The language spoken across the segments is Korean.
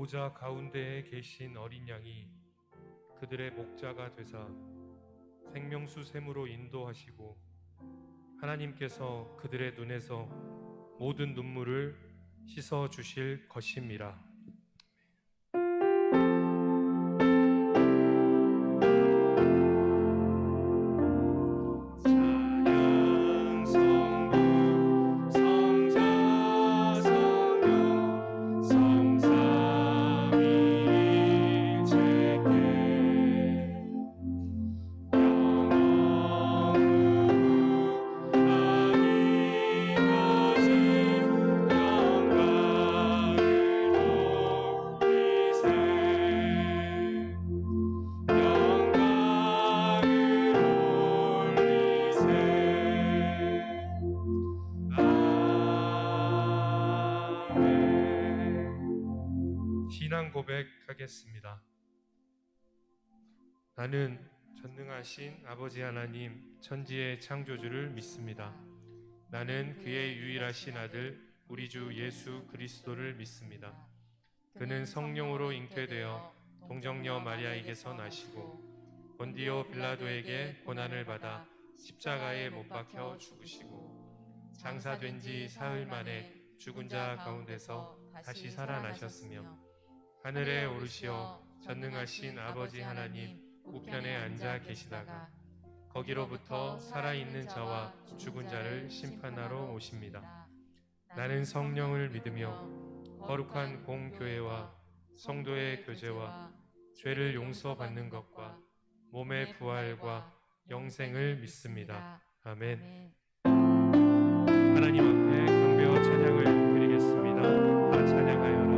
보좌 가운데에 계신 어린 양이 그들의 목자가 되사 생명수 샘으로 인도하시고 하나님께서 그들의 눈에서 모든 눈물을 씻어 주실 것임이라. 신앙 고백하겠습니다. 나는 전능하신 아버지 하나님 천지의 창조주를 믿습니다. 나는 그의 유일하신 아들 우리 주 예수 그리스도를 믿습니다. 그는 성령으로 잉태되어 동정녀 마리아에게서 나시고 본디오 빌라도에게 고난을 받아 십자가에 못 박혀 죽으시고 장사된 지 사흘 만에 죽은 자 가운데서 다시 살아나셨으며 하늘에 오르시어 전능하신 아버지 하나님 우편에 앉아 계시다가 거기로부터 살아있는 자와 죽은 자를 심판하러 오십니다. 나는 성령을 믿으며 거룩한 공교회와 성도의 교제와 죄를 용서받는 것과 몸의 부활과 영생을 믿습니다. 아멘. 하나님 앞에 경배와 찬양을 드리겠습니다. 다 찬양하여라.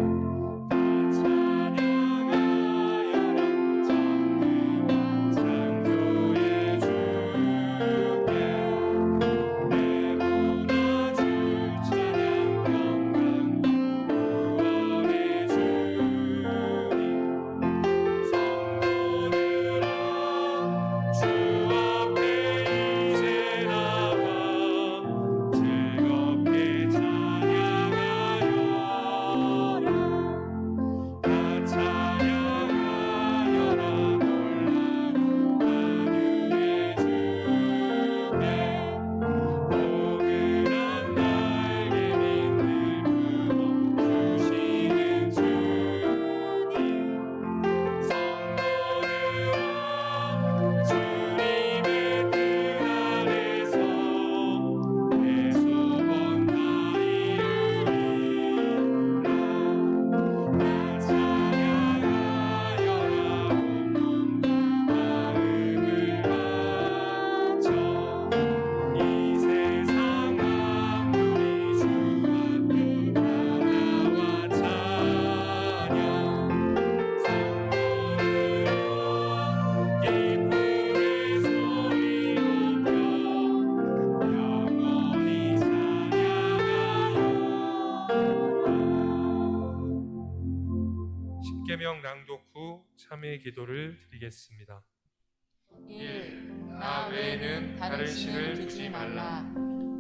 십계명 낭독 후 참회 기도를 드리겠습니다. 1. 나 외에는 다른 신을 두지 말라.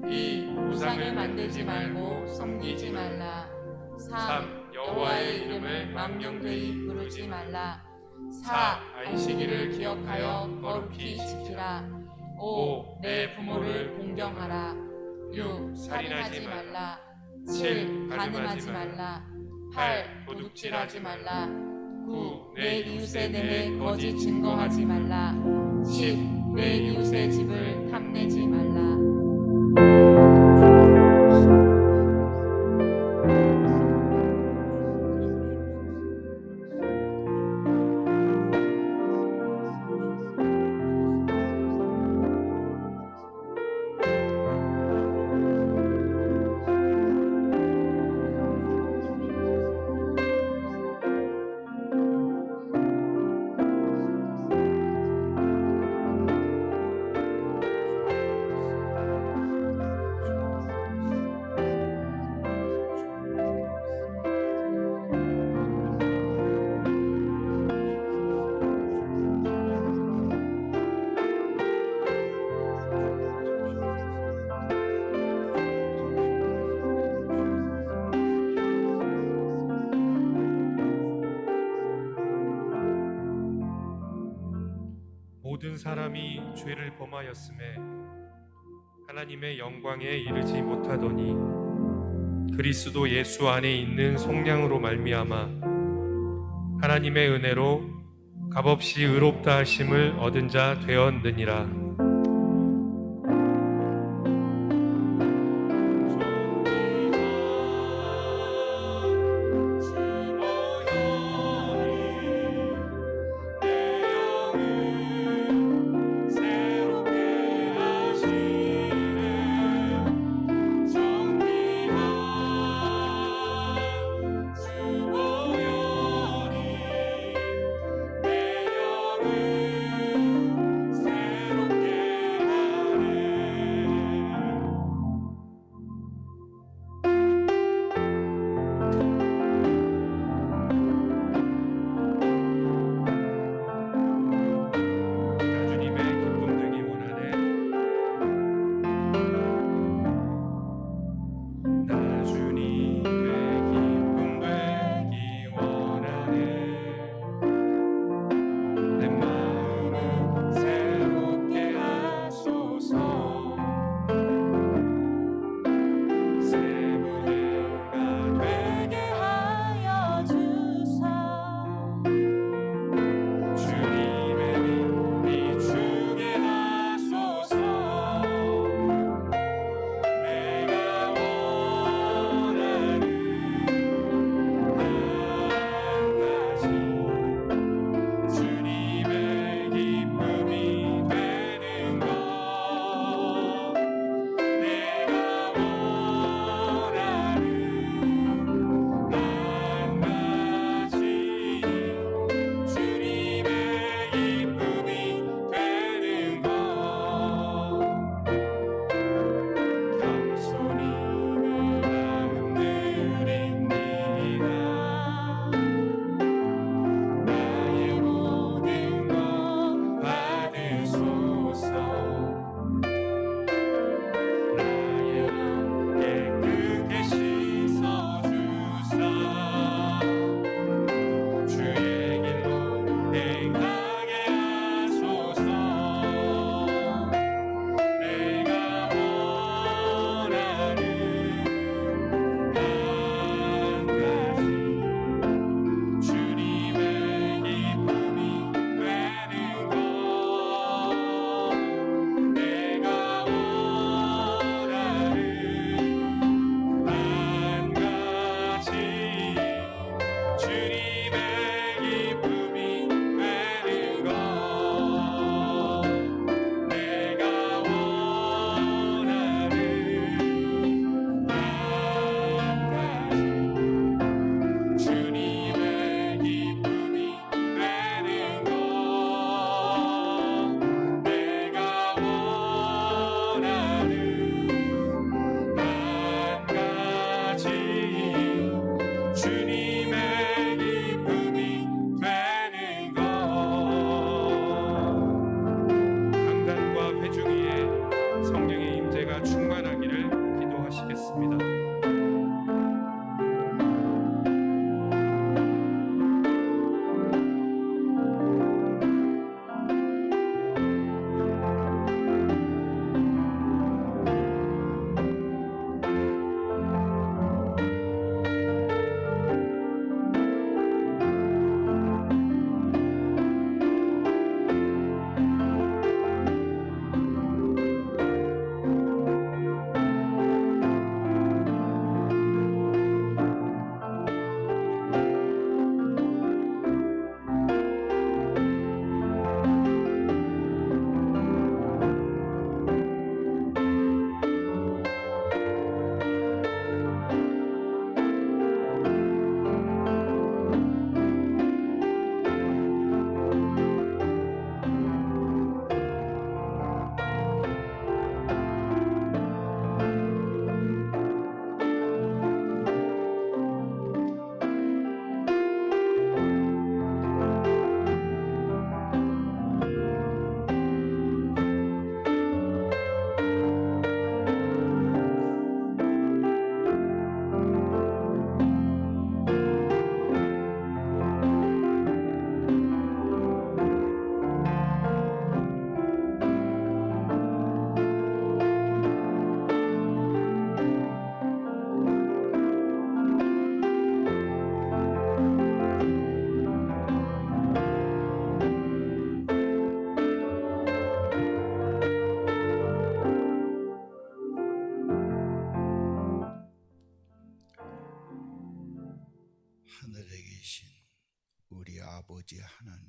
2. 우상을 만들지 말고 섬기지 말라. 3. 여호와의 이름을 망령되이 부르지 말라. 4. 안식일을 기억하여 거룩히 지키라. 5. 내 부모를 공경하라. 6. 살인하지 말라. 7. 간음하지 말라. 8. 도둑질하지 말라. 9. 내 이웃에 대해 거짓 증거하지 말라. 10. 내 이웃의 집을 탐내지 말라. 사람이 죄를 범하였음에 하나님의 영광에 이르지 못하더니 그리스도 예수 안에 있는 속량으로 말미암아 하나님의 은혜로 값없이 의롭다 하심을 얻은 자 되었느니라. 새롭게 아버지 하나님,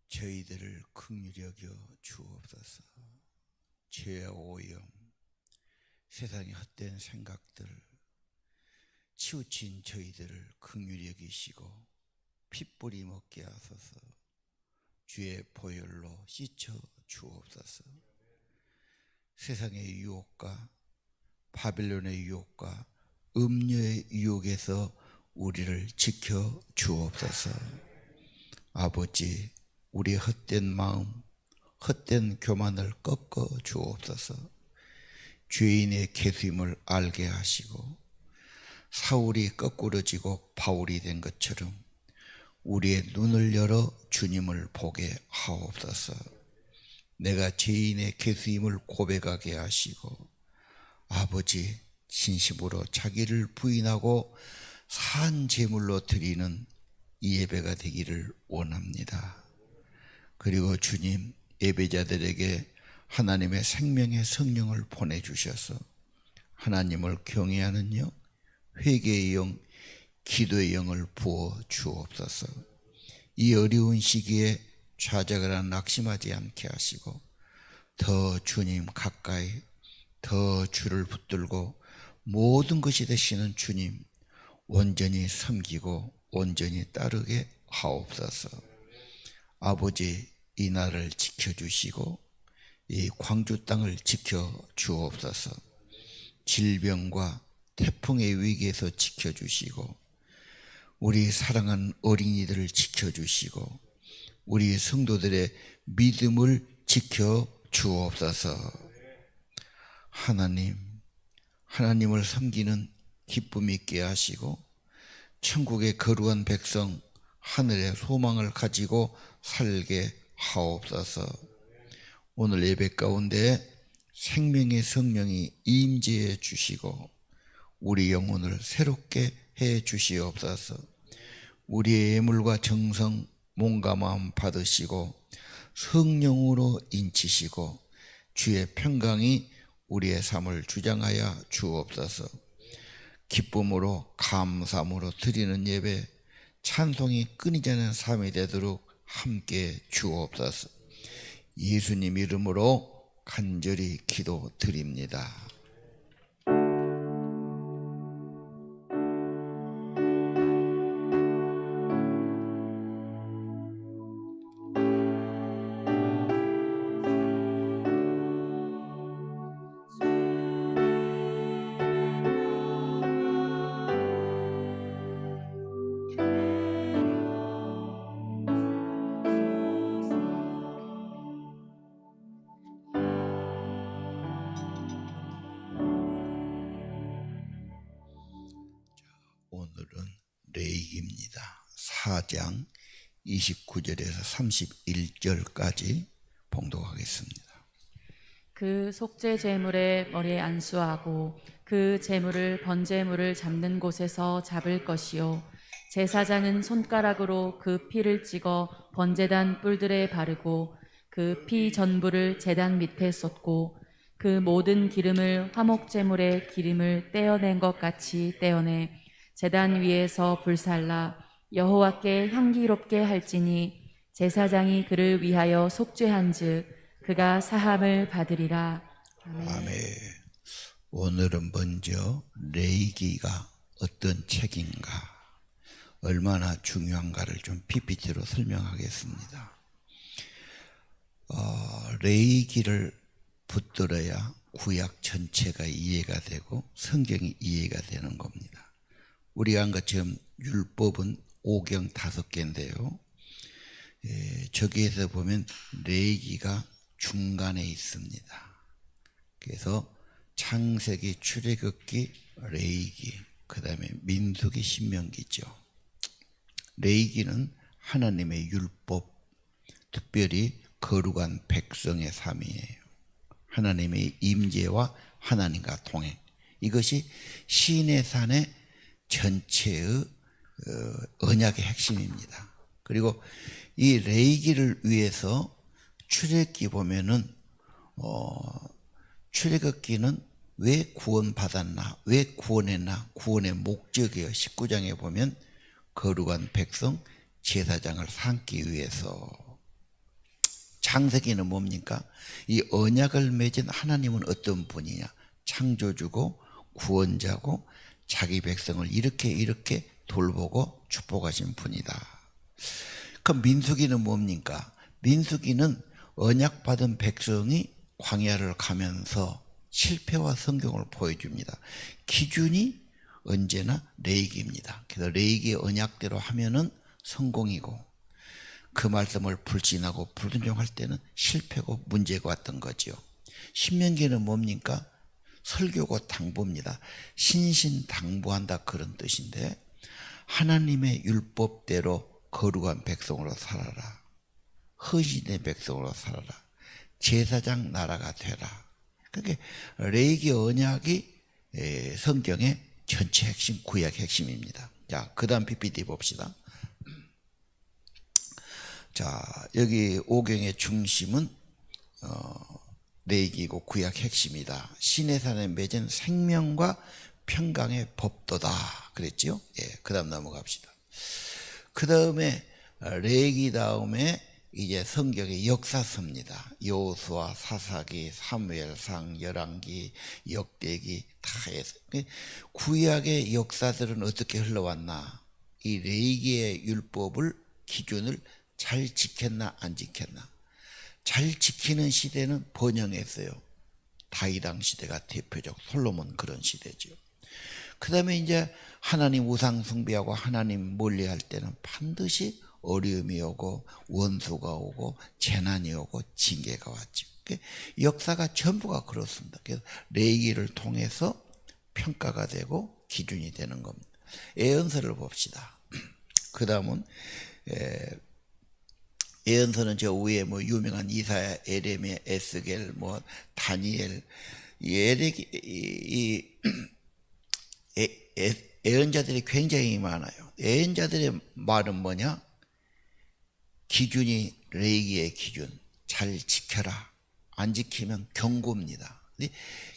저희들을 긍휼히 여겨 주옵소서. 죄와 오염, 세상의 헛된 생각들, 치우친 저희들을 긍휼히 여기시고 핏불이 먹게 하소서. 주의 보혈로 씻어 주옵소서. 세상의 유혹과 바빌론의 유혹과 음료의 유혹에서 우리를 지켜 주옵소서. 아버지, 우리의 헛된 마음, 헛된 교만을 꺾어 주옵소서. 죄인의 계수임을 알게 하시고 사울이 거꾸러지고 바울이 된 것처럼 우리의 눈을 열어 주님을 보게 하옵소서. 내가 죄인의 계수임을 고백하게 하시고 아버지, 진심으로 자기를 부인하고 산 제물로 드리는 이 예배가 되기를 원합니다. 그리고 주님, 예배자들에게 하나님의 생명의 성령을 보내주셔서 하나님을 경외하는 영, 회개의 영, 기도의 영을 부어 주옵소서. 이 어려운 시기에 좌절하거나 낙심하지 않게 하시고 더 주님 가까이, 더 주를 붙들고 모든 것이 되시는 주님 온전히 섬기고 온전히 따르게 하옵소서. 아버지, 이 나라를 지켜주시고 이 광주 땅을 지켜주옵소서. 질병과 태풍의 위기에서 지켜주시고 우리 사랑하는 어린이들을 지켜주시고 우리 성도들의 믿음을 지켜주옵소서. 하나님, 하나님을 섬기는 기쁨 있게 하시고 천국의 거룩한 백성, 하늘의 소망을 가지고 살게 하옵소서. 오늘 예배 가운데 생명의 성령이 임재해 주시고 우리 영혼을 새롭게 해 주시옵소서. 우리의 예물과 정성, 몸과 마음 받으시고 성령으로 인치시고 주의 평강이 우리의 삶을 주장하여 주옵소서. 기쁨으로 감사함으로 드리는 예배, 찬송이 끊이지 않는 삶이 되도록 함께 주옵소서. 예수님 이름으로 간절히 기도드립니다. 오늘은 레위기입니다. 4장 29절에서 31절까지 봉독하겠습니다. 그 속죄 제물의 머리에 안수하고 그 제물을 번제물을 잡는 곳에서 잡을 것이요 제사장은 손가락으로 그 피를 찍어 번제단 뿔들에 바르고 그 피 전부를 제단 밑에 쏟고 그 모든 기름을 화목제물의 기름을 떼어낸 것 같이 떼어내 제단 위에서 불살라 여호와께 향기롭게 할지니 제사장이 그를 위하여 속죄한즉 그가 사함을 받으리라. 아멘. 아멘. 오늘은 먼저 레위기가 어떤 책인가, 얼마나 중요한가를 좀 PPT로 설명하겠습니다. 레위기를 붙들어야 구약 전체가 이해가 되고 성경이 이해가 되는 겁니다. 우리가 한 것처럼 율법은 5경 5개인데요. 저기에서 보면 레위기가 중간에 있습니다. 그래서 창세기, 출애굽기, 레위기, 그 다음에 민수기, 신명기죠. 레위기는 하나님의 율법, 특별히 거룩한 백성의 삶이에요. 하나님의 임재와 하나님과 동행, 이것이 시내산의 전체의 언약의 핵심입니다. 그리고 이 레위기를 위해서 출애굽기 보면은 출애굽기는 왜 구원받았나, 왜 구원했나, 구원의 목적이에요. 19장에 보면 거룩한 백성 제사장을 삼기 위해서. 창세기는 뭡니까? 이 언약을 맺은 하나님은 어떤 분이냐? 창조주고 구원자고 자기 백성을 이렇게 돌보고 축복하신 분이다. 그 민수기는 뭡니까? 민수기는 언약받은 백성이 광야를 가면서 실패와 성경을 보여줍니다. 기준이 언제나 레위기입니다. 그래서 레위기의 언약대로 하면은 성공이고, 그 말씀을 불신하고 불순종할 때는 실패고 문제가 왔던 거죠. 신명기는 뭡니까? 설교고 당부입니다. 신신당부한다, 그런 뜻인데, 하나님의 율법대로 거룩한 백성으로 살아라. 헌신의 백성으로 살아라. 제사장 나라가 되라. 그게 레위기 언약이 성경의 전체 핵심, 구약 핵심입니다. 자, 그 다음 PPT 봅시다. 자, 여기 오경의 중심은 레위기고 구약 핵심이다. 시내산에 맺은 생명과 평강의 법도다 그랬지요. 예, 그 다음 넘어갑시다. 그 다음에 레위기 다음에 이제 성경의 역사서입니다. 여호수아, 사사기, 사무엘상, 열왕기, 역대기 다 해서 구약의 역사들은 어떻게 흘러왔나? 이 레위기의 율법을, 기준을 잘 지켰나 안 지켰나? 잘 지키는 시대는 번영했어요. 다윗 왕 시대가 대표적, 솔로몬 그런 시대죠. 그 다음에 이제 하나님 우상 숭배하고 하나님 멀리할 때는 반드시 어려움이 오고 원수가 오고 재난이 오고 징계가 왔죠. 역사가 전부가 그렇습니다. 그래서 레위기를 통해서 평가가 되고 기준이 되는 겁니다. 예언서를 봅시다. 그 다음은 예언서는 저 위에 뭐 유명한 이사야, 에레미야, 에스겔, 뭐 다니엘, 예언자들이 굉장히 많아요. 예언자들의 말은 뭐냐? 기준이 레위기의 기준 잘 지켜라. 안 지키면 경고입니다.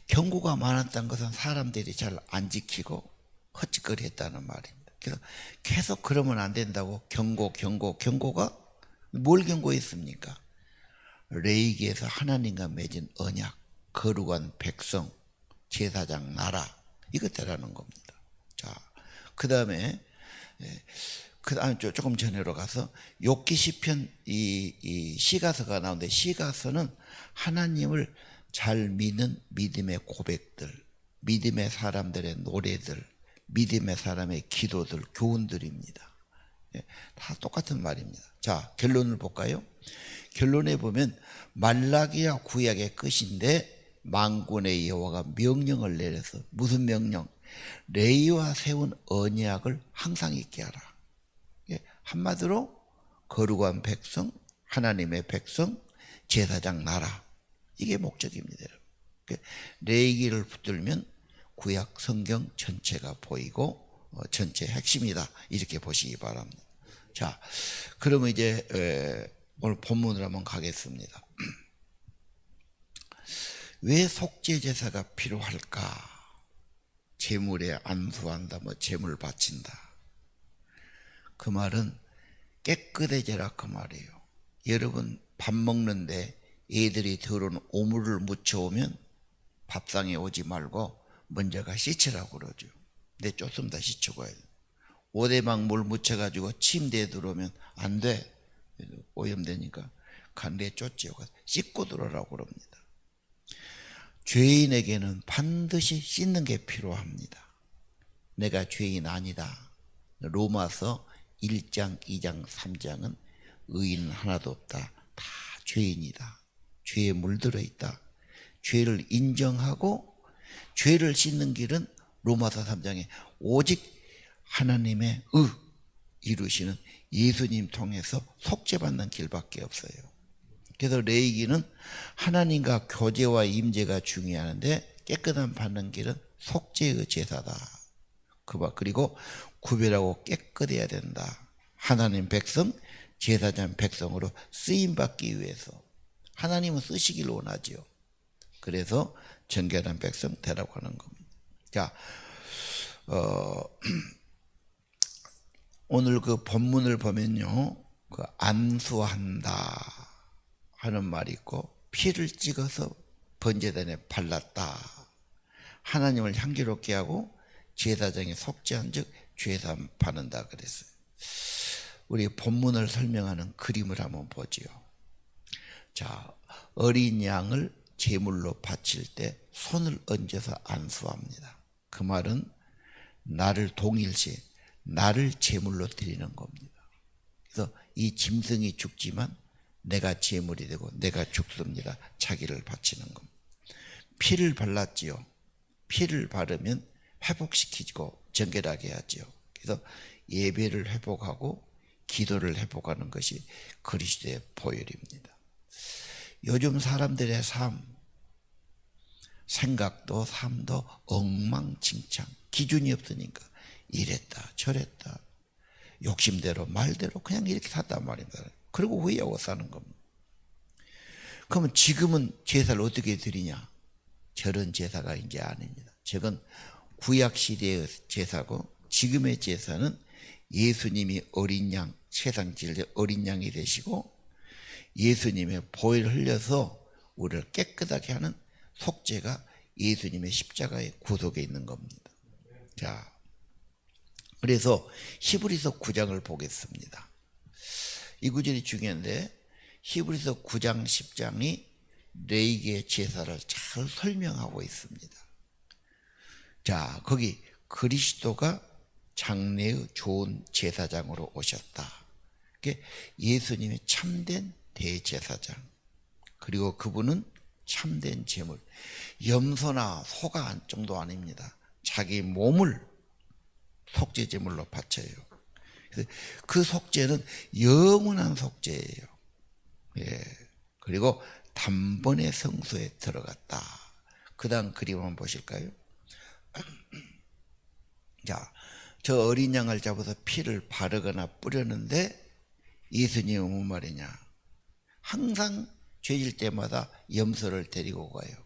경고가 많았다는 것은 사람들이 잘 안 지키고 헛짓거리 했다는 말입니다. 그래서 계속 그러면 안 된다고 경고가 뭘 경고했습니까? 레위기에서 하나님과 맺은 언약, 거룩한 백성, 제사장 나라, 이것들라는 겁니다. 자, 그 다음에 조금 전으로 가서 욥기 시편 이 시가서가 나오는데, 시가서는 하나님을 잘 믿는 믿음의 고백들, 믿음의 사람들의 노래들, 믿음의 사람의 기도들, 교훈들입니다. 다 똑같은 말입니다. 자, 결론을 볼까요? 결론에 보면 말라기야 구약의 끝인데 만군의 여호와가 명령을 내려서, 무슨 명령? 레위와 세운 언약을 항상 있게 하라. 한마디로 거룩한 백성, 하나님의 백성, 제사장 나라, 이게 목적입니다. 레위기를 붙들면 구약 성경 전체가 보이고 전체 핵심이다, 이렇게 보시기 바랍니다. 자, 그러면 이제 오늘 본문으로 한번 가겠습니다. 왜 속죄 제사가 필요할까? 제물에 안수한다, 뭐 제물 바친다. 그 말은 깨끗해져라, 그 말이에요. 여러분 밥 먹는데 애들이 더러운 오물을 묻혀오면 밥상에 오지 말고 먼저가 씻으라고 그러죠. 근데 쫓습니다. 씻고 가야 돼. 오대막 물 묻혀가지고 침대에 들어오면 안 돼. 오염되니까 간대에 쫓지요. 씻고 들어오라고 그럽니다. 죄인에게는 반드시 씻는 게 필요합니다. 내가 죄인 아니다. 로마서 1장, 2장, 3장은 의인 하나도 없다. 다 죄인이다. 죄에 물들어 있다. 죄를 인정하고 죄를 씻는 길은 로마서 3장에 오직 하나님의 이루시는 예수님 통해서 속죄받는 길밖에 없어요. 그래서 레위기는 하나님과 교제와 임재가 중요한데 깨끗함 받는 길은 속죄의 제사다. 그리고 구별하고 깨끗해야 된다. 하나님 백성, 제사장 백성으로 쓰임받기 위해서 하나님은 쓰시길 원하지요. 그래서 정결한 백성 되라고 하는 겁니다. 자, 오늘 그 본문을 보면요, 그 안수한다 하는 말이 있고, 피를 찍어서 번제단에 발랐다, 하나님을 향기롭게 하고 제사장에 속죄한 즉 죄사함 받는다 그랬어요. 우리 본문을 설명하는 그림을 한번 보지요. 자, 어린 양을 제물로 바칠 때 손을 얹어서 안수합니다. 그 말은 나를 동일시, 나를 제물로 드리는 겁니다. 그래서 이 짐승이 죽지만 내가 제물이 되고 내가 죽습니다. 자기를 바치는 겁니다. 피를 발랐지요. 피를 바르면 회복시키고 정결하게 하지요. 그래서 예배를 회복하고 기도를 회복하는 것이 그리스도의 보혈입니다. 요즘 사람들의 삶, 생각도 삶도 엉망진창, 기준이 없으니까 이랬다 저랬다 욕심대로 말대로 그냥 이렇게 산단 말입니다. 그리고 후회하고 사는 겁니다. 그러면 지금은 제사를 어떻게 드리냐? 저런 제사가 이제 아닙니다. 저건 구약시대의 제사고, 지금의 제사는 예수님이 어린 양, 세상 진리 어린 양이 되시고 예수님의 보혈을 흘려서 우리를 깨끗하게 하는 속죄가 예수님의 십자가의 구속에 있는 겁니다. 자, 그래서 히브리서 9장을 보겠습니다. 이 구절이 중요한데, 히브리서 9장 10장이 레위기의 제사를 잘 설명하고 있습니다. 자, 거기 그리스도가 장래의 좋은 제사장으로 오셨다. 예수님이 참된 대제사장, 그리고 그분은 참된 제물, 염소나 소가 정도 아닙니다. 자기 몸을 속죄 제물로 바쳐요. 그 속죄는 영원한 속죄예요. 예. 그리고 단번에 성소에 들어갔다. 그 다음 그림 한번 보실까요? 자, 저 어린 양을 잡아서 피를 바르거나 뿌렸는데 예수님은 뭔 말이냐? 항상 죄질 때마다 염소를 데리고 가요.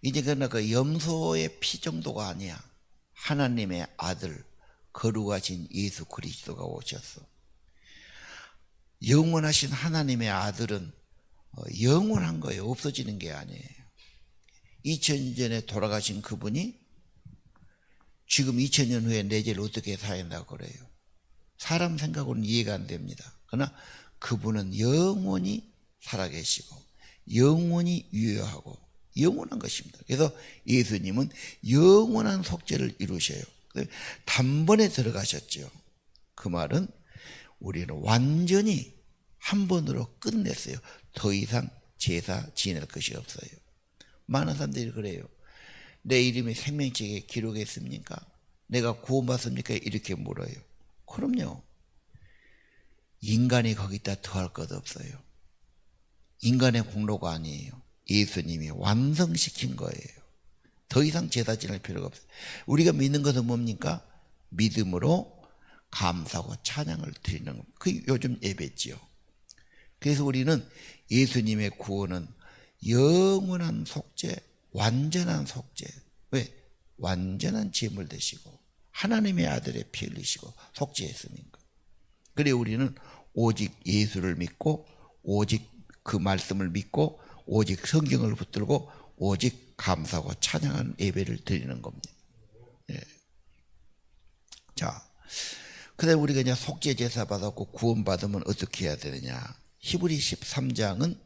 이제 그러나 그 염소의 피 정도가 아니야. 하나님의 아들, 거룩하신 예수 그리스도가 오셨어. 영원하신 하나님의 아들은 영원한 거예요. 없어지는 게 아니에요. 2000년 전에 돌아가신 그분이 지금 2000년 후에 내 죄를 어떻게 사한다고 그래요? 사람 생각으로는 이해가 안 됩니다. 그러나 그분은 영원히 살아계시고 영원히 유효하고 영원한 것입니다. 그래서 예수님은 영원한 속죄를 이루셔요. 단번에 들어가셨죠. 그 말은 우리는 완전히 한 번으로 끝냈어요. 더 이상 제사 지낼 것이 없어요. 많은 사람들이 그래요. 내 이름이 생명책에 기록했습니까? 내가 구원받습니까? 이렇게 물어요. 그럼요. 인간이 거기다 더할 것 없어요. 인간의 공로가 아니에요. 예수님이 완성시킨 거예요. 더 이상 제사 지낼 필요가 없어요. 우리가 믿는 것은 뭡니까? 믿음으로 감사하고 찬양을 드리는 겁니다. 그게 요즘 예배지요. 그래서 우리는 예수님의 구원은 영원한 속죄, 완전한 속죄. 왜? 완전한 제물 되시고 하나님의 아들의 피 흘리시고 속죄했으니까. 그래 우리는 오직 예수를 믿고 오직 그 말씀을 믿고 오직 성경을 붙들고 오직 감사하고 찬양하는 예배를 드리는 겁니다. 예. 자, 그다음에 우리가 이제 속죄 제사 받았고 구원 받으면 어떻게 해야 되느냐? 히브리 13장은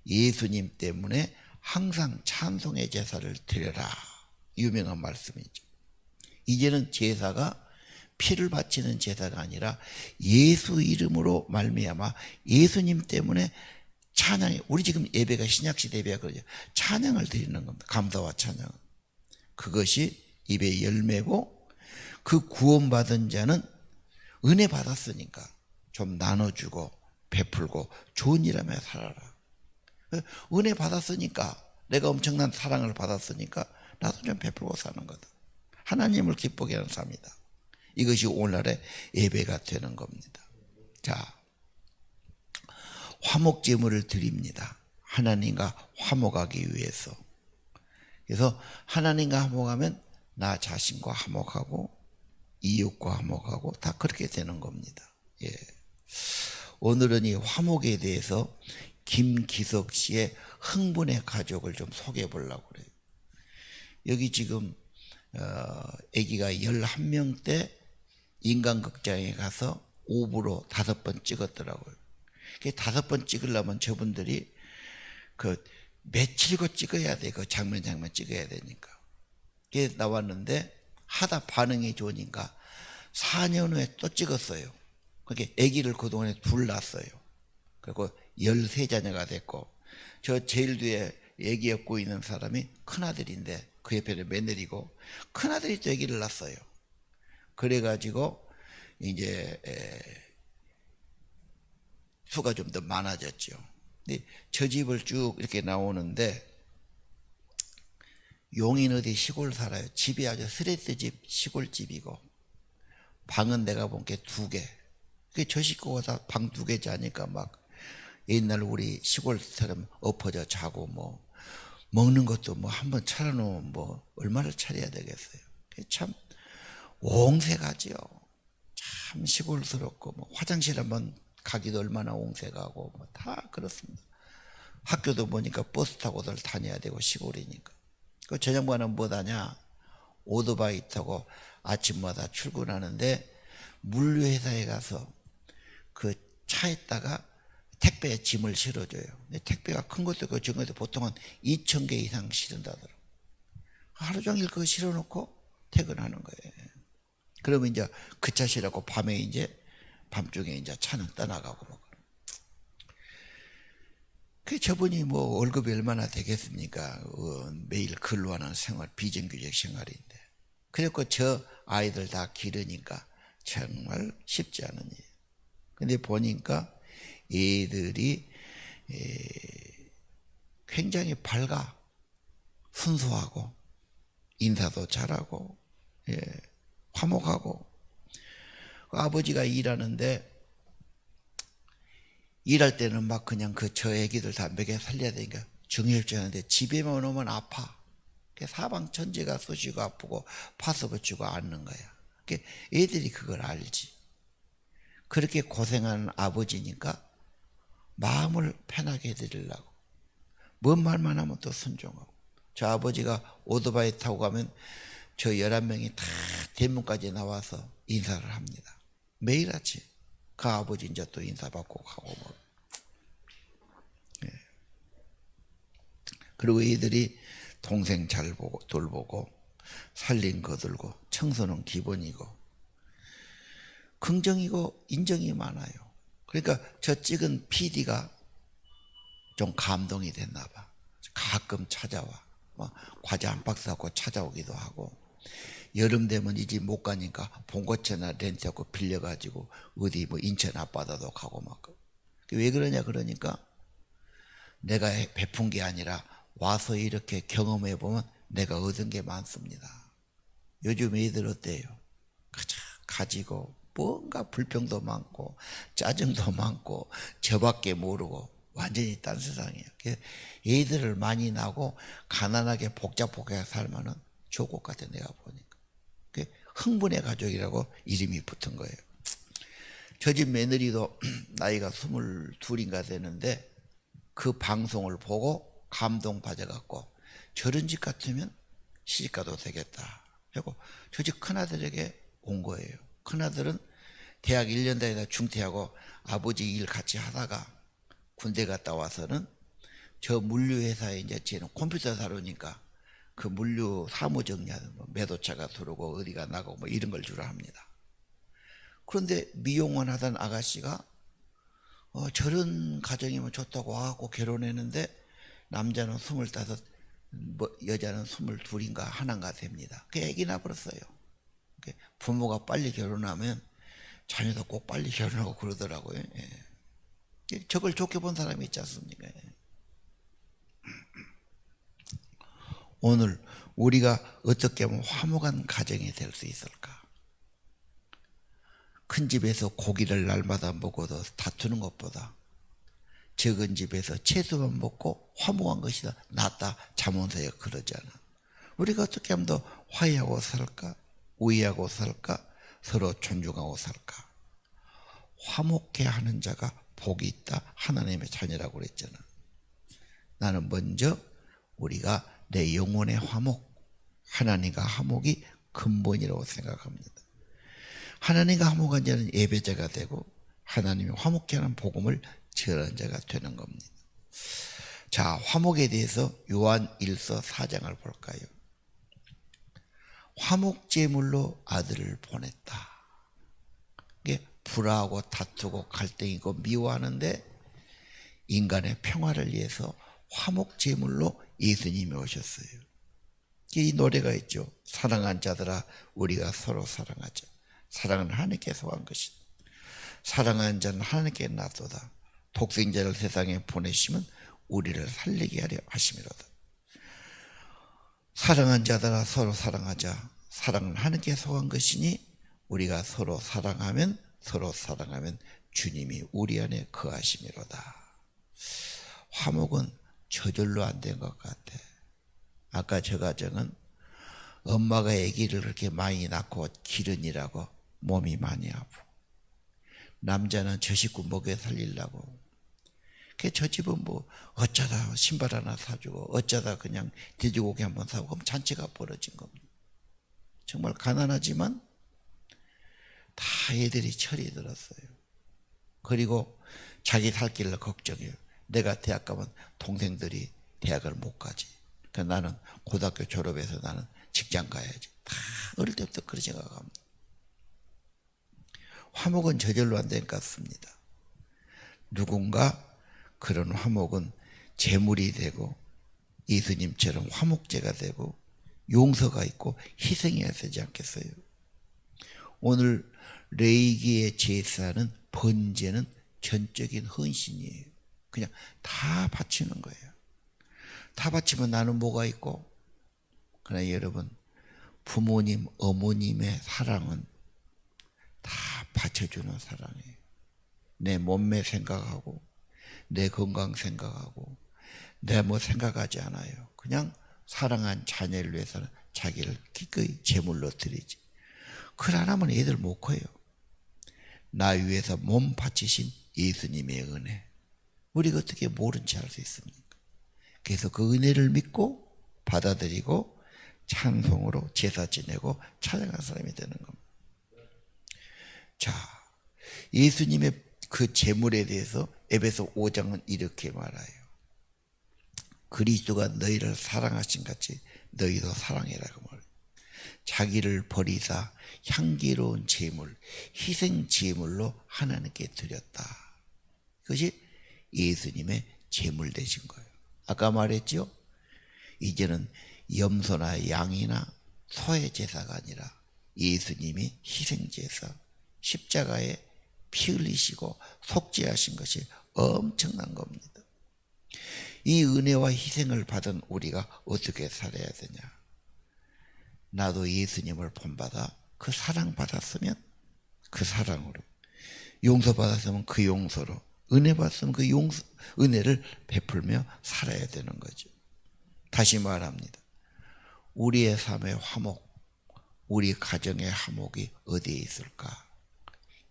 예수님 때문에 항상 찬송의 제사를 드려라. 유명한 말씀이죠. 이제는 제사가 피를 바치는 제사가 아니라 예수 이름으로 말미암아 예수님 때문에 찬양해. 우리 지금 예배가 신약시대 예배가 그러죠. 찬양을 드리는 겁니다. 감사와 찬양. 그것이 입의 열매고 그 구원받은 자는 은혜 받았으니까 좀 나눠주고 베풀고 좋은 일 하며 살아라. 은혜 받았으니까 내가 엄청난 사랑을 받았으니까 나도 좀 베풀고 사는 거다. 하나님을 기쁘게 하는 삶이다. 이것이 오늘날의 예배가 되는 겁니다. 자, 화목제물을 드립니다. 하나님과 화목하기 위해서. 그래서 하나님과 화목하면 나 자신과 화목하고 이웃과 화목하고 다 그렇게 되는 겁니다. 예. 오늘은 이 화목에 대해서 김기석 씨의 흥분의 가족을 좀 소개해 보려고 그래요. 여기 지금 아기가 11명 때 인간극장에 가서 오브로 5번 찍었더라고요. 5번 찍으려면 저분들이 그 며칠고 찍어야 돼. 그 장면 찍어야 되니까. 그게 나왔는데 하다 반응이 좋으니까 4년 후에 또 찍었어요. 그게 아기를 그동안에 둘 낳았어요. 그리고 13자녀가 됐고, 저 제일 뒤에 아기 업고 있는 사람이 큰아들인데 그 옆에는 며느리고, 큰아들이 또 아기를 낳았어요. 그래가지고 이제 수가 좀 더 많아졌죠. 근데 저 집을 쭉 이렇게 나오는데 용인 어디 시골 살아요. 집이 아주 스레트 집 시골집이고 방은 내가 본 게 2개. 저 식구가 다 방 2개 자니까 막 옛날 우리 시골처럼 엎어져 자고 뭐 먹는 것도 뭐 한번 차려놓으면 뭐 얼마를 차려야 되겠어요. 참 옹색하지요. 참 시골스럽고 뭐 화장실 한번 가기도 얼마나 옹색하고 뭐 다 그렇습니다. 학교도 보니까 버스 타고들 다녀야 되고 시골이니까. 그 저녁반은 뭐하냐? 오토바이 타고 아침마다 출근하는데 물류회사에 가서 그 차에다가 택배에 짐을 실어줘요. 근데 택배가 큰 것도 있고 적은 것도 보통은 2,000개 이상 실은다더라고요. 하루 종일 그거 실어놓고 퇴근하는 거예요. 그러면 이제 그 차 실고 밤에 이제 밤중에 이제 차는 떠나가고 뭐. 그 저분이 뭐 월급이 얼마나 되겠습니까? 매일 근로하는 생활, 비정규직 생활인데. 그래서 저 아이들 다 기르니까 정말 쉽지 않은 일. 근데 보니까 애들이 굉장히 밝아, 순수하고, 인사도 잘하고, 화목하고. 아버지가 일하는데, 일할 때는 막 그냥 저 애기들 다 먹여 살려야 되니까 정신없지 않은데 집에만 오면 아파. 사방천지가 쑤시고 아프고 파서 붙이고 앓는 거야. 애들이 그걸 알지. 그렇게 고생하는 아버지니까 마음을 편하게 해드리려고. 뭔 말만 하면 또 순종하고. 저 아버지가 오토바이 타고 가면 저 11명이 다 대문까지 나와서 인사를 합니다. 매일 아침. 그 아버지 이제 또 인사받고 가고 뭐. 예. 그리고 애들이 동생 잘 보고 돌보고 살림 거들고 청소는 기본이고 긍정이고 인정이 많아요. 그러니까 저 찍은 PD가 좀 감동이 됐나 봐. 가끔 찾아와. 뭐 과자 한 박스 갖고 찾아오기도 하고. 여름 되면 이 집 못 가니까 봉고차나 렌트하고 빌려가지고 어디 뭐 인천 앞바다도 가고 막. 왜 그러냐 그러니까 내가 베푼 게 아니라 와서 이렇게 경험해 보면 내가 얻은 게 많습니다. 요즘 애들 어때요? 가지고 뭔가 불평도 많고 짜증도 많고 저밖에 모르고 완전히 딴 세상이에요. 애들을 많이 낳고 가난하게 복잡하게 살면은 좋을 것 같아 내가 보니까. 흥분의 가족이라고 이름이 붙은 거예요. 저 집 며느리도 나이가 22인가 되는데 그 방송을 보고 감동받아갖고 저런 집 같으면 시집가도 되겠다 하고 저 집 큰아들에게 온 거예요. 큰아들은 대학 1년 다니다 중퇴하고 아버지 일 같이 하다가 군대 갔다 와서는 저 물류회사에 이제 쟤는 컴퓨터 다루니까 그 물류 사무 정리하는 뭐 매도차가 들어오고 어디가 나가고 뭐 이런 걸 주로 합니다. 그런데 미용원 하던 아가씨가 저런 가정이면 좋다고 하고 결혼했는데 남자는 25, 뭐 여자는 22인가 하나인가 됩니다. 그 애기 낳아버렸어요. 부모가 빨리 결혼하면 자녀도 꼭 빨리 결혼하고 그러더라고요. 예. 저걸 좋게 본 사람이 있지 않습니까? 오늘 우리가 어떻게 하면 화목한 가정이 될 수 있을까? 큰 집에서 고기를 날마다 먹어도 다투는 것보다 적은 집에서 채소만 먹고 화목한 것이 낫다. 잠언서에 그러잖아. 우리가 어떻게 하면 더 화해하고 살까? 우애하고 살까? 서로 존중하고 살까? 화목해 하는 자가 복이 있다. 하나님의 자녀라고 그랬잖아. 나는 먼저 우리가 내 영혼의 화목, 하나님과 화목이 근본이라고 생각합니다. 하나님과 화목한 자는 예배자가 되고 하나님이 화목케 하는 복음을 전하는 자가 되는 겁니다. 자, 화목에 대해서 요한 1서 4장을 볼까요? 화목제물로 아들을 보냈다. 이게 불화하고 다투고 갈등이고 미워하는데 인간의 평화를 위해서 화목제물로 예수님이 오셨어요. 이 노래가 있죠. 사랑한 자들아 우리가 서로 사랑하자. 사랑은 하나님께 속한 것이다. 사랑하는 자는 하나님께 낫도다. 독생자를 세상에 보내시면 우리를 살리게 하려 하심이로다. 사랑한 자들아 서로 사랑하자. 사랑은 하나님께 속한 것이니 우리가 서로 사랑하면 주님이 우리 안에 거하심이로다. 화목은 저절로 안 된 것 같아. 아까 저 가정은 엄마가 아기를 그렇게 많이 낳고 기르니라고 몸이 많이 아프고, 남자는 저 식구 먹여 살리려고, 저 집은 뭐 어쩌다 신발 하나 사주고 어쩌다 그냥 돼지고기 한번 사고 그럼 잔치가 벌어진 겁니다. 정말 가난하지만 다 애들이 철이 들었어요. 그리고 자기 살 길을 걱정해요. 내가 대학 가면 동생들이 대학을 못 가지. 그러니까 나는 고등학교 졸업해서 나는 직장 가야지. 다 어릴 때부터 그런 생각합니다. 화목은 저절로 안 된 것 같습니다. 누군가 그런 화목은 제물이 되고 예수님처럼 화목제가 되고 용서가 있고 희생해야 되지 않겠어요? 오늘 레위기의 제사는 번제는 전적인 헌신이에요. 그냥 다 바치는 거예요. 다 바치면 나는 뭐가 있고? 그러나 여러분, 부모님, 어머님의 사랑은 다 바쳐주는 사랑이에요. 내 몸매 생각하고 내 건강 생각하고 내 뭐 생각하지 않아요. 그냥 사랑한 자녀를 위해서는 자기를 기꺼이 제물로 드리지. 그걸 안 하면 애들 못 커요. 나 위해서 몸 바치신 예수님의 은혜, 우리가 어떻게 모른 채 할 수 있습니까? 그래서 그 은혜를 믿고 받아들이고 찬송으로 제사 지내고 찬양하는 사람이 되는 겁니다. 자, 예수님의 그 제물에 대해서 에베소 5장은 이렇게 말해요. 그리스도가 너희를 사랑하신 같이 너희도 사랑해라고 말해요. 자기를 버리사 향기로운 제물, 희생 제물로 하나님께 드렸다. 그것이 예수님의 제물 되신 거예요. 아까 말했죠? 이제는 염소나 양이나 소의 제사가 아니라 예수님이 희생제사, 십자가에 피 흘리시고 속죄하신 것이 엄청난 겁니다. 이 은혜와 희생을 받은 우리가 어떻게 살아야 되냐? 나도 예수님을 본받아 그 사랑 받았으면 그 사랑으로, 용서 받았으면 그 용서로, 은혜 받았으면 그 은혜를 베풀며 살아야 되는 거죠. 다시 말합니다. 우리의 삶의 화목, 우리 가정의 화목이 어디에 있을까?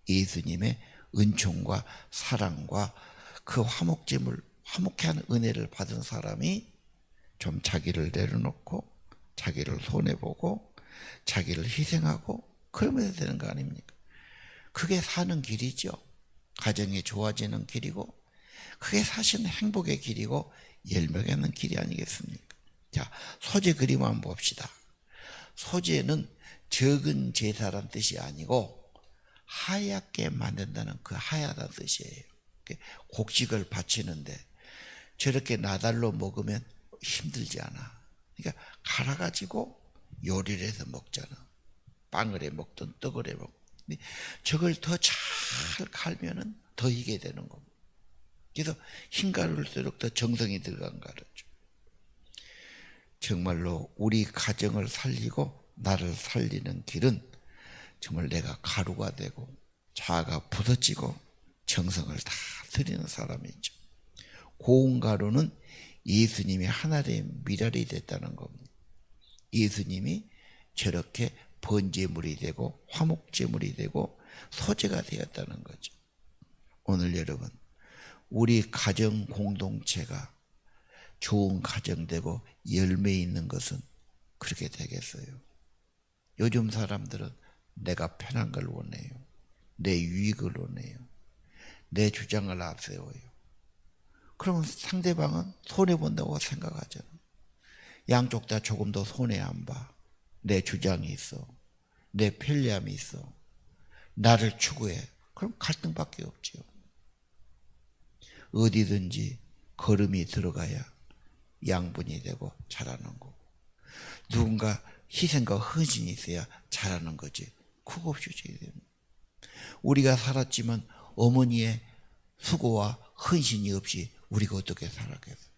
예수님의 은총과 사랑과 그 화목짐을, 화목케 하는 은혜를 받은 사람이 좀 자기를 내려놓고 자기를 손해보고 자기를 희생하고 그러면 되는 거 아닙니까? 그게 사는 길이죠. 가정이 좋아지는 길이고 그게 사실은 행복의 길이고 열매가 있는 길이 아니겠습니까? 자, 소제 그림 한번 봅시다. 소제는 적은 제사란 뜻이 아니고 하얗게 만든다는 그 하얗다는 뜻이에요. 곡식을 바치는데 저렇게 나달로 먹으면 힘들지 않아. 그러니까 갈아가지고 요리를 해서 먹잖아. 빵을 해 먹든 떡을 해 먹든. 저걸 더 잘 갈면은 더 이게 되는 겁니다. 그래서 흰 가루일수록 더 정성이 들어간 가루죠. 정말로 우리 가정을 살리고 나를 살리는 길은 정말 내가 가루가 되고 자아가 부서지고 정성을 다 드리는 사람이죠. 고운 가루는 예수님이 하나님의 미랄이 됐다는 겁니다. 예수님이 저렇게 번제물이 되고 화목제물이 되고 소제가 되었다는 거죠. 오늘 여러분, 우리 가정 공동체가 좋은 가정 되고 열매 있는 것은 그렇게 되겠어요? 요즘 사람들은 내가 편한 걸 원해요. 내 유익을 원해요. 내 주장을 앞세워요. 그러면 상대방은 손해본다고 생각하잖아. 양쪽 다 조금 더 손해 안 봐. 내 주장이 있어. 내 편리함이 있어. 나를 추구해. 그럼 갈등밖에 없죠. 어디든지 걸음이 들어가야 양분이 되고 자라는 거고, 누군가 희생과 헌신이 있어야 자라는 거지. 그거 없이 줘야 됩니다. 우리가 살았지만 어머니의 수고와 헌신이 없이 우리가 어떻게 살았겠어요?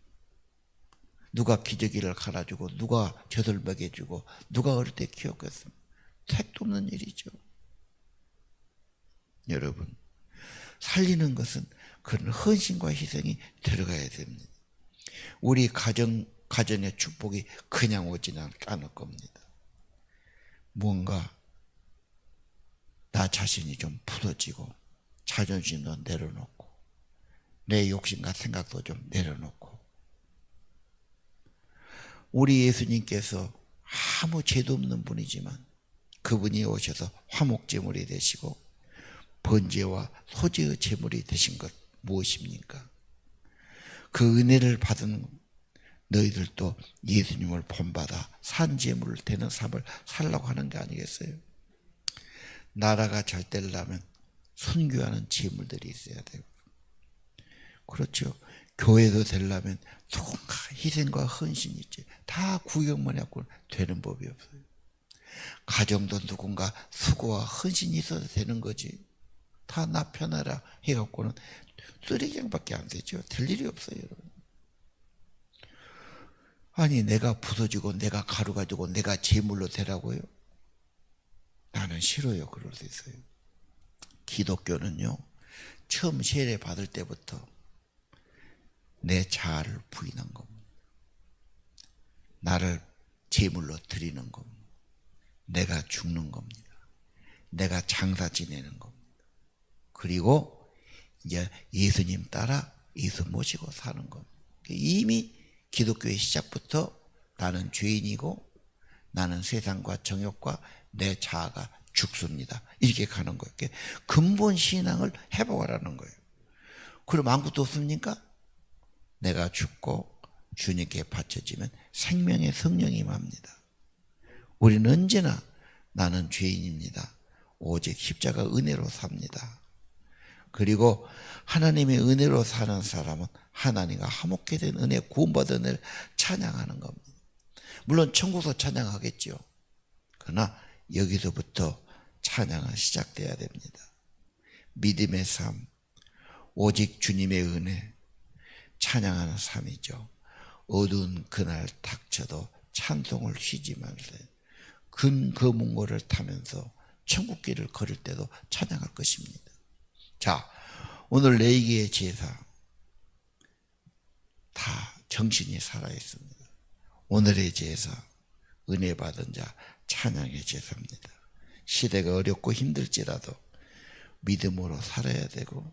누가 기저귀를 갈아주고 누가 젖을 먹여주고 누가 어릴 때 키웠겠습니까? 택도 없는 일이죠. 여러분, 살리는 것은 그런 헌신과 희생이 들어가야 됩니다. 우리 가정의 축복이 그냥 오지는 않을 겁니다. 뭔가 나 자신이 좀 부서지고 자존심도 내려놓고 내 욕심과 생각도 좀 내려놓고, 우리 예수님께서 아무 죄도 없는 분이지만 그분이 오셔서 화목제물이 되시고 번제와 소제의 제물이 되신 것 무엇입니까? 그 은혜를 받은 너희들도 예수님을 본받아 산제물을 되는 삶을 살라고 하는 게 아니겠어요? 나라가 잘 되려면 순교하는 제물들이 있어야 되고, 그렇죠. 교회도 되려면 누군가 희생과 헌신이 있지. 다 구경만 해갖고 되는 법이 없어요. 가정도 누군가 수고와 헌신이 있어도 되는 거지. 다 나 편하라 해갖고는 쓰레기장밖에 안 되죠. 될 일이 없어요, 여러분. 아니, 내가 부서지고 내가 가루가지고 내가 제물로 되라고요? 나는 싫어요. 그럴 수 있어요. 기독교는요, 처음 세례 받을 때부터 내 자아를 부인한 겁니다. 나를 제물로 드리는 겁니다. 내가 죽는 겁니다. 내가 장사 지내는 겁니다. 그리고 이제 예수님 따라 예수 모시고 사는 겁니다. 이미 기독교의 시작부터 나는 죄인이고 나는 세상과 정욕과 내 자아가 죽습니다. 이렇게 가는 거예요. 근본 신앙을 해보라는 거예요. 그럼 아무것도 없습니까? 내가 죽고 주님께 바쳐지면 생명의 성령이 임합니다. 우리는 언제나 나는 죄인입니다. 오직 십자가 은혜로 삽니다. 그리고 하나님의 은혜로 사는 사람은 하나님과 화목케 된 은혜, 구원받은 은혜를 찬양하는 겁니다. 물론 천국에서 찬양하겠죠. 그러나 여기서부터 찬양은 시작돼야 됩니다. 믿음의 삶, 오직 주님의 은혜, 찬양하는 삶이죠. 어두운 그날 닥쳐도 찬송을 쉬지 말세. 금거문고를 타면서 천국길을 걸을 때도 찬양할 것입니다. 자, 오늘 레위기의 제사 다 정신이 살아있습니다. 오늘의 제사, 은혜 받은 자 찬양의 제사입니다. 시대가 어렵고 힘들지라도 믿음으로 살아야 되고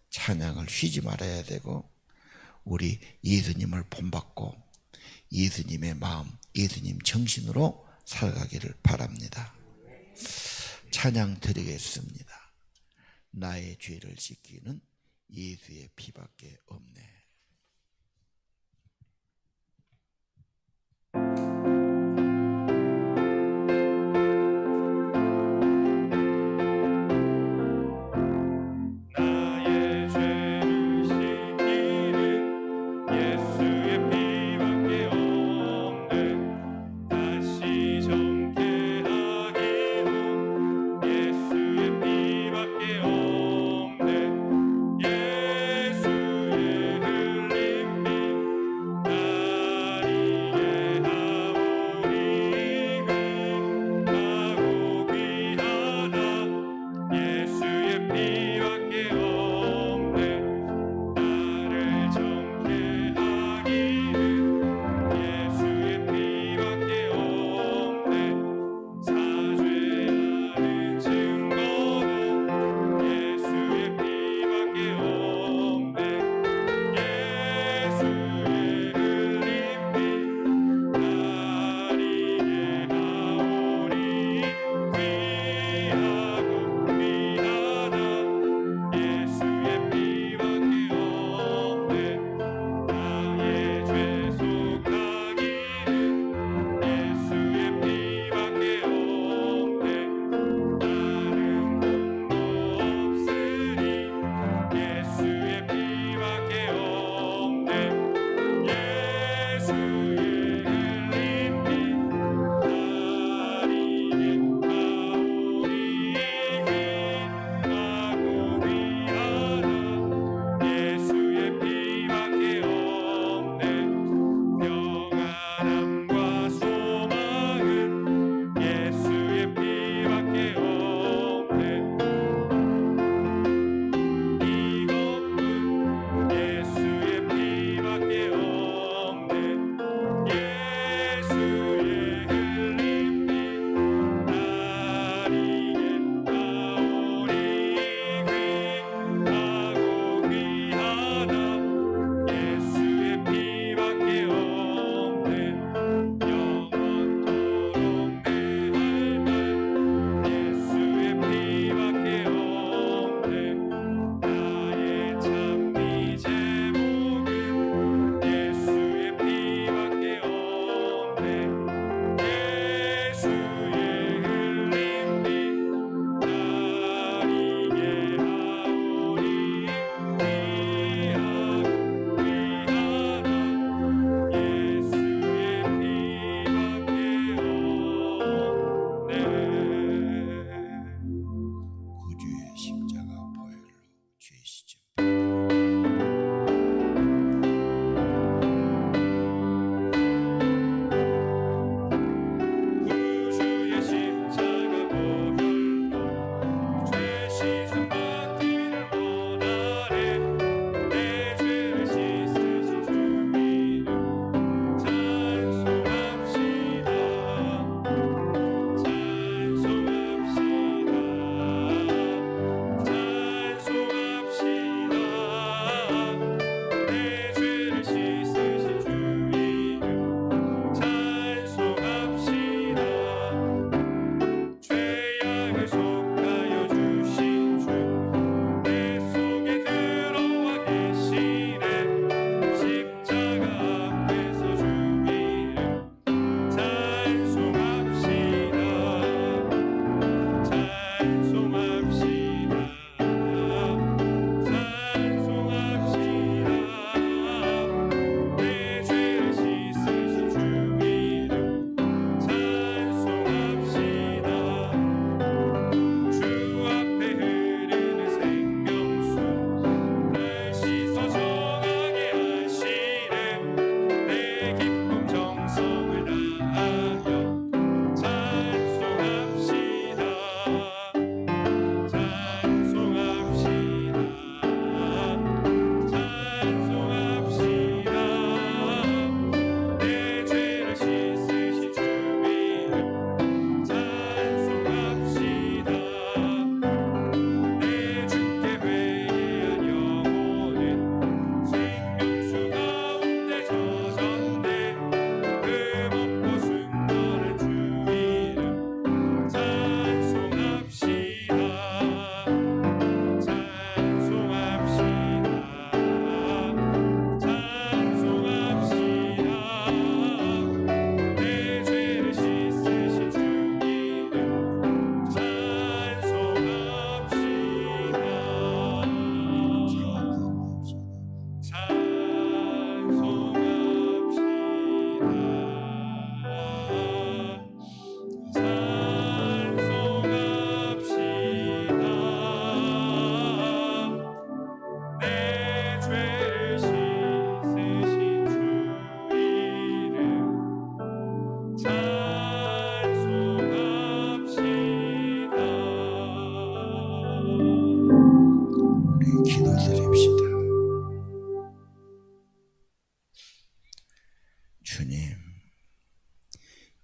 찬양을 쉬지 말아야 되고, 우리 예수님을 본받고 예수님의 마음, 예수님 정신으로 살아가기를 바랍니다. 찬양 드리겠습니다. 나의 죄를 씻기는 예수의 피밖에 없네. 예수의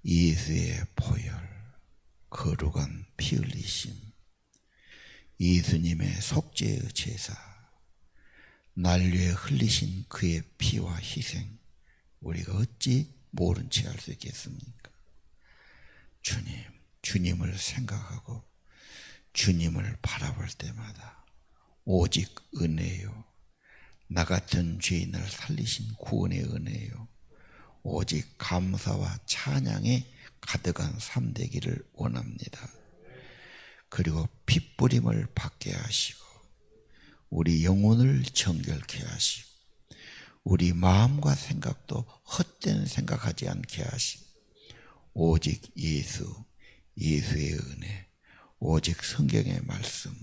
예수의 보혈, 거룩한 피 흘리심, 예수님의 속죄의 제사, 날 위해 흘리신 그의 피와 희생, 우리가 어찌 모른 채 할 수 있겠습니까? 주님을 생각하고 주님을 바라볼 때마다 오직 은혜요, 나 같은 죄인을 살리신 구원의 은혜요, 오직 감사와 찬양에 가득한 삶 되기를 원합니다. 그리고 핏부림을 받게 하시고 우리 영혼을 정결케 하시고 우리 마음과 생각도 헛된 생각하지 않게 하시고 오직 예수의 은혜, 오직 성경의 말씀,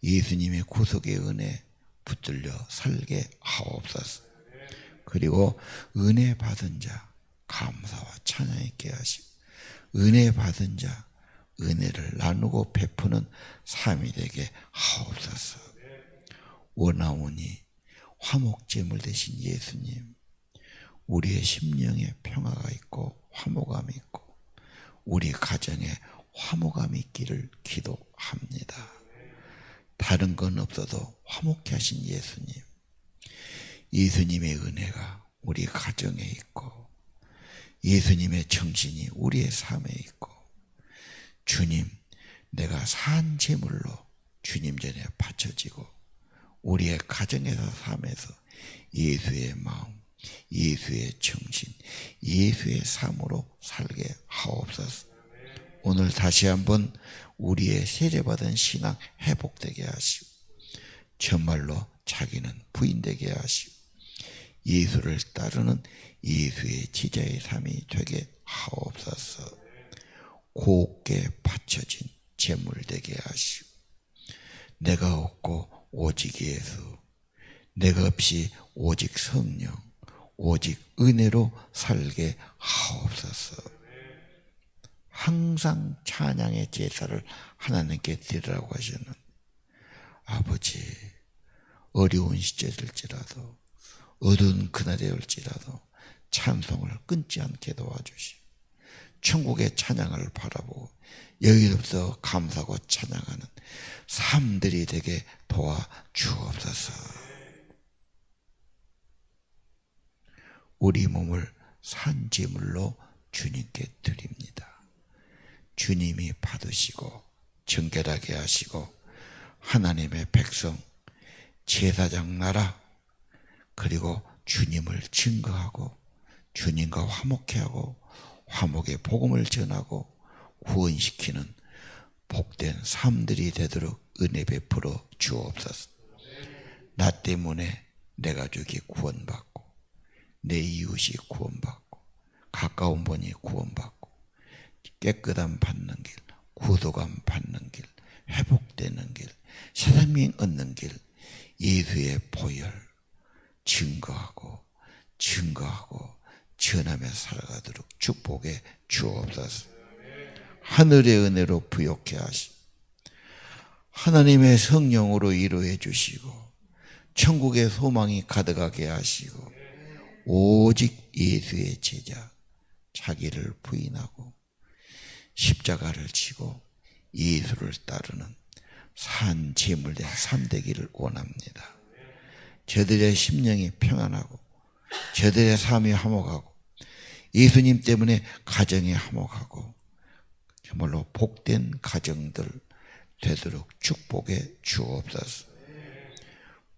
예수님의 구속의 은혜 붙들려 살게 하옵소서. 그리고 은혜 받은 자 감사와 찬양 있게 하시고 은혜 받은 자 은혜를 나누고 베푸는 삶이 되게 하옵소서. 원하오니 화목제물 되신 예수님, 우리의 심령에 평화가 있고 화목함이 있고 우리 가정에 화목함이 있기를 기도합니다. 다른 건 없어도 화목케 하신 예수님의 은혜가 우리 가정에 있고 예수님의 정신이 우리의 삶에 있고 주님, 내가 산 제물로 주님 전에 바쳐지고 우리의 가정에서 삶에서 예수의 마음, 예수의 정신, 예수의 삶으로 살게 하옵소서. 오늘 다시 한번 우리의 세례받은 신앙 회복되게 하시고 정말로 자기는 부인되게 하시고 예수를 따르는 예수의 지자의 삶이 되게 하옵소서. 곱게 바쳐진 제물 되게 하시고 내가 없고 오직 예수, 내가 없이 오직 성령, 오직 은혜로 살게 하옵소서. 항상 찬양의 제사를 하나님께 드리라고 하시는 아버지, 어려운 시절일지라도 어두운 그날이 올지라도 찬송을 끊지 않게 도와주시고 천국의 찬양을 바라보고 여기로부터 감사하고 찬양하는 삶들이 되게 도와주옵소서. 우리 몸을 산제물로 주님께 드립니다. 주님이 받으시고 정결하게 하시고 하나님의 백성 제사장 나라 그리고 주님을 증거하고 주님과 화목케 하고 화목의 복음을 전하고 구원시키는 복된 삶들이 되도록 은혜 베풀어 주옵소서. 나 때문에 내 가족이 구원받고 내 이웃이 구원받고 가까운 분이 구원받고 깨끗함 받는 길, 구속함 받는 길, 회복되는 길, 새생명 얻는 길, 예수의 보혈 증거하고 전하며 살아가도록 축복해 주옵소서. 하늘의 은혜로 부욕케 하시고 하나님의 성령으로 위로해 주시고 천국의 소망이 가득하게 하시고 오직 예수의 제자 자기를 부인하고 십자가를 지고 예수를 따르는 산 제물된 삶 되기를 원합니다. 저들의 심령이 평안하고 저들의 삶이 화목하고 예수님 때문에 가정이 화목하고 정말로 복된 가정들 되도록 축복해 주옵소서.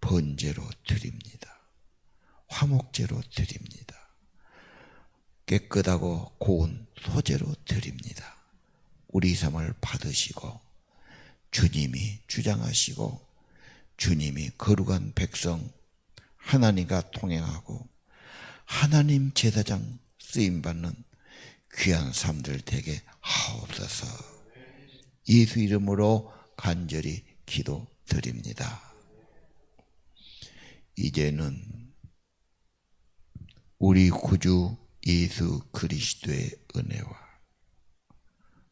번제로 드립니다. 화목제로 드립니다. 깨끗하고 고운 소제로 드립니다. 우리 삶을 받으시고 주님이 주장하시고 주님이 거룩한 백성 하나님과 동행하고 하나님 제사장 쓰임받는 귀한 삶들 되게 하옵소서. 예수 이름으로 간절히 기도드립니다. 이제는 우리 구주 예수 그리스도의 은혜와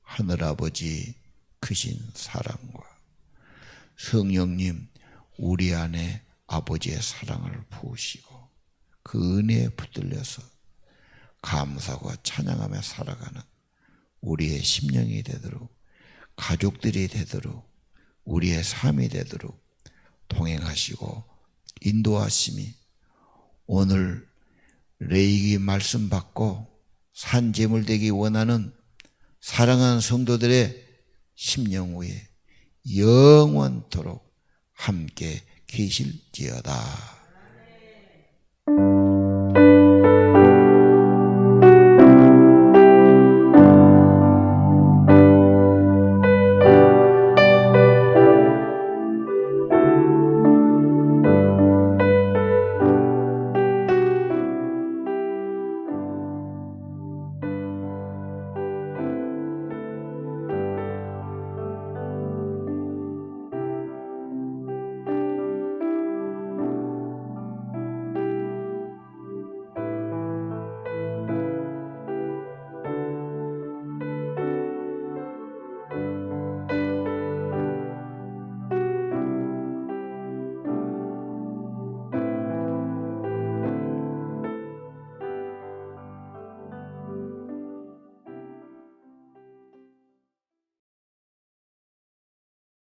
하늘아버지 크신 사랑과 성령님 우리 안에 아버지의 사랑을 부으시고 그 은혜에 붙들려서 감사하고 찬양하며 살아가는 우리의 심령이 되도록, 가족들이 되도록, 우리의 삶이 되도록 동행하시고 인도하심이 오늘 레위기 말씀 받고 산제물 되기 원하는 사랑하는 성도들의 심령 위에 영원토록 함께 계실지어다.